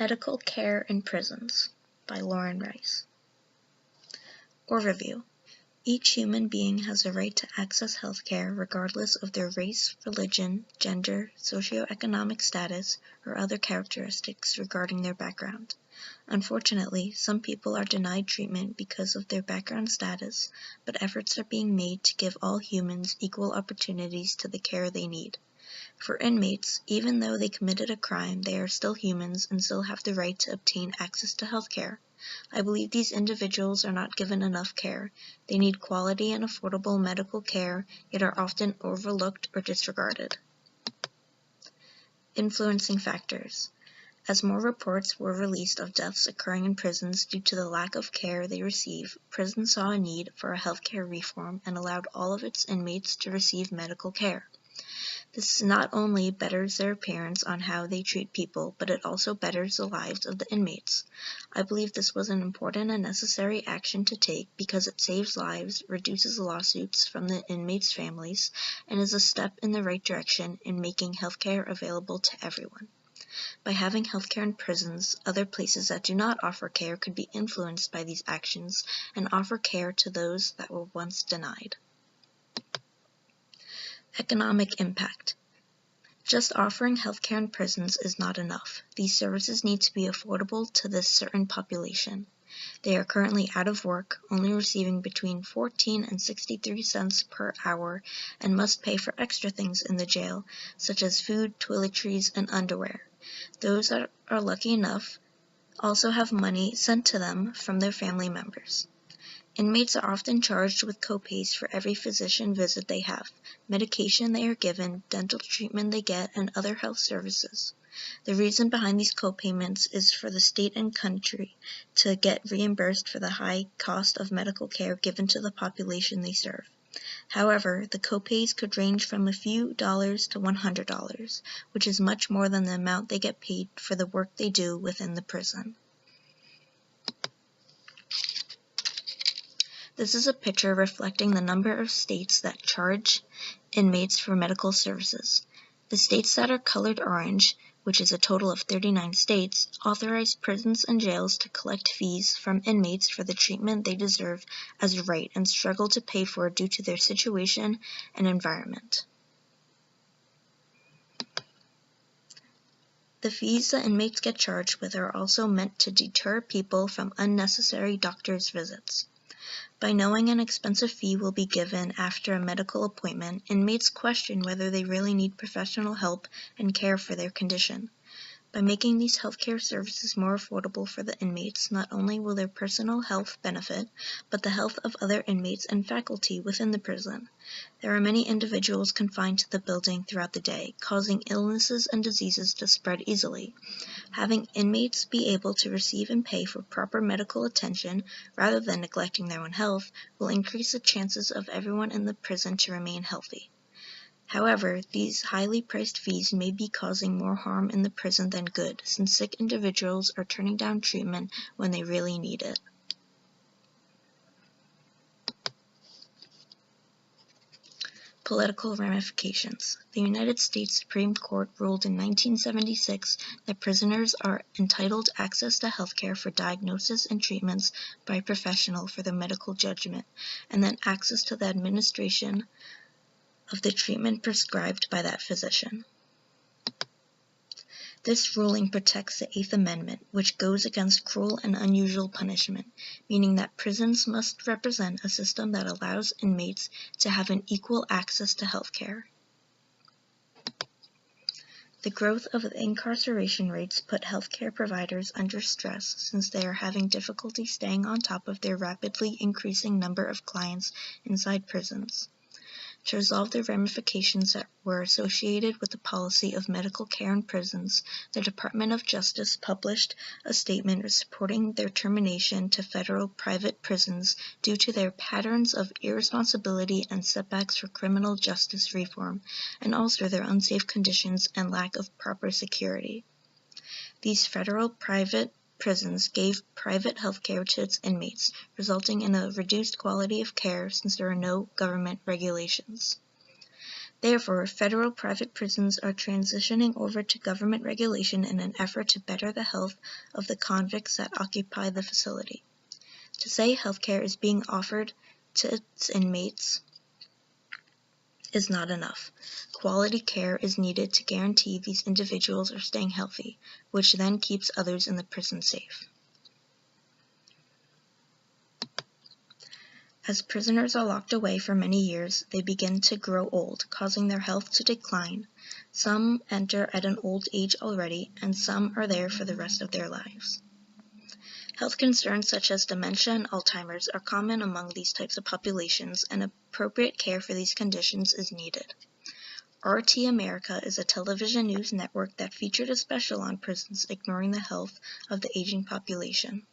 Medical Care in Prisons by Lauren Rice. Overview. Each human being has a right to access health care regardless of their race, religion, gender, socioeconomic status, or other characteristics regarding their background. Unfortunately, some people are denied treatment because of their background status, but efforts are being made to give all humans equal opportunities to the care they need. For inmates, even though they committed a crime, they are still humans and still have the right to obtain access to health care. I believe these individuals are not given enough care. They need quality and affordable medical care, yet are often overlooked or disregarded. Influencing factors. As more reports were released of deaths occurring in prisons due to the lack of care they receive, prisons saw a need for a healthcare reform and allowed all of its inmates to receive medical care. This not only betters their appearance on how they treat people, but it also betters the lives of the inmates. I believe this was an important and necessary action to take because it saves lives, reduces lawsuits from the inmates' families, and is a step in the right direction in making healthcare available to everyone. By having healthcare in prisons, other places that do not offer care could be influenced by these actions and offer care to those that were once denied. Economic impact. Just offering healthcare in prisons is not enough. These services need to be affordable to this certain population. They are currently out of work, only receiving between 14 and 63 cents per hour, and must pay for extra things in the jail, such as food, toiletries, and underwear. Those that are lucky enough also have money sent to them from their family members. Inmates are often charged with copays for every physician visit they have, medication they are given, dental treatment they get, and other health services. The reason behind these copayments is for the state and country to get reimbursed for the high cost of medical care given to the population they serve. However, the copays could range from a few dollars to $100, which is much more than the amount they get paid for the work they do within the prison. This is a picture reflecting the number of states that charge inmates for medical services. The states that are colored orange, which is a total of 39 states, authorize prisons and jails to collect fees from inmates for the treatment they deserve as a right and struggle to pay for due to their situation and environment. The fees that inmates get charged with are also meant to deter people from unnecessary doctor's visits. By knowing an expensive fee will be given after a medical appointment, inmates question whether they really need professional help and care for their condition. By making these healthcare services more affordable for the inmates, not only will their personal health benefit, but the health of other inmates and faculty within the prison. There are many individuals confined to the building throughout the day, causing illnesses and diseases to spread easily. Having inmates be able to receive and pay for proper medical attention, rather than neglecting their own health, will increase the chances of everyone in the prison to remain healthy. However, these highly priced fees may be causing more harm in the prison than good, since sick individuals are turning down treatment when they really need it. Political ramifications. The United States Supreme Court ruled in 1976 that prisoners are entitled access to health care for diagnosis and treatments by a professional for their medical judgment, and then access to the administration of the treatment prescribed by that physician. This ruling protects the Eighth Amendment, which goes against cruel and unusual punishment, meaning that prisons must represent a system that allows inmates to have an equal access to health care. The growth of the incarceration rates put healthcare providers under stress since they are having difficulty staying on top of their rapidly increasing number of clients inside prisons. To resolve the ramifications that were associated with the policy of medical care in prisons, the Department of Justice published a statement supporting their termination to federal private prisons due to their patterns of irresponsibility and setbacks for criminal justice reform, and also their unsafe conditions and lack of proper security. These federal private prisons gave private health care to its inmates, resulting in a reduced quality of care since there are no government regulations. Therefore, federal private prisons are transitioning over to government regulation in an effort to better the health of the convicts that occupy the facility. To say healthcare is being offered to its inmates is not enough. Quality care is needed to guarantee these individuals are staying healthy, which then keeps others in the prison safe. As prisoners are locked away for many years, they begin to grow old, causing their health to decline. Some enter at an old age already, and some are there for the rest of their lives. Health concerns such as dementia and Alzheimer's are common among these types of populations, and appropriate care for these conditions is needed. RT America is a television news network that featured a special on prisons ignoring the health of the aging population.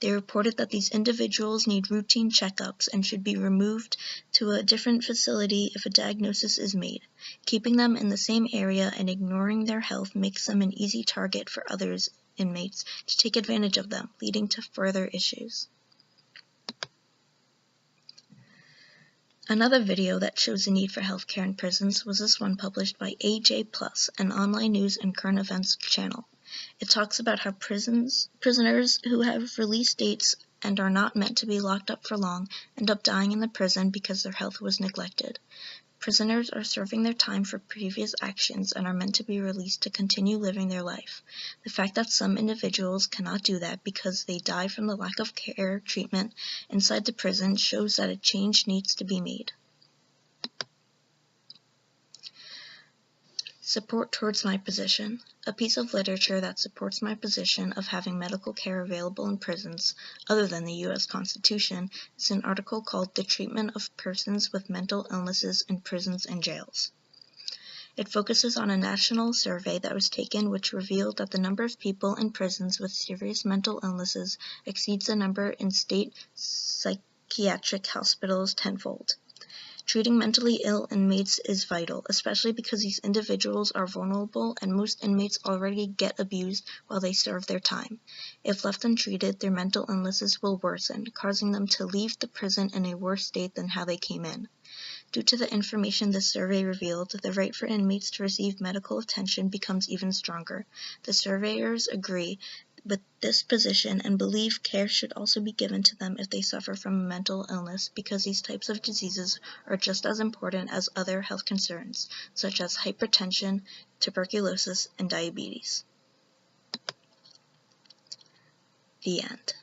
They reported that these individuals need routine checkups and should be removed to a different facility if a diagnosis is made. Keeping them in the same area and ignoring their health makes them an easy target for other inmates to take advantage of them, leading to further issues. Another video that shows the need for healthcare in prisons was this one published by AJ Plus, an online news and current events channel. It talks about how prisoners who have release dates and are not meant to be locked up for long end up dying in the prison because their health was neglected. Prisoners are serving their time for previous actions and are meant to be released to continue living their life. The fact that some individuals cannot do that because they die from the lack of care treatment inside the prison shows that a change needs to be made. Support towards my position. A piece of literature that supports my position of having medical care available in prisons, other than the U.S. Constitution, is an article called The Treatment of Persons with Mental Illnesses in Prisons and Jails. It focuses on a national survey that was taken which revealed that the number of people in prisons with serious mental illnesses exceeds the number in state psychiatric hospitals tenfold. Treating mentally ill inmates is vital, especially because these individuals are vulnerable and most inmates already get abused while they serve their time. If left untreated, their mental illnesses will worsen, causing them to leave the prison in a worse state than how they came in. Due to the information this survey revealed, the right for inmates to receive medical attention becomes even stronger. The surveyors agree with this position and believe care should also be given to them if they suffer from a mental illness, because these types of diseases are just as important as other health concerns, such as hypertension, tuberculosis, and diabetes. The end.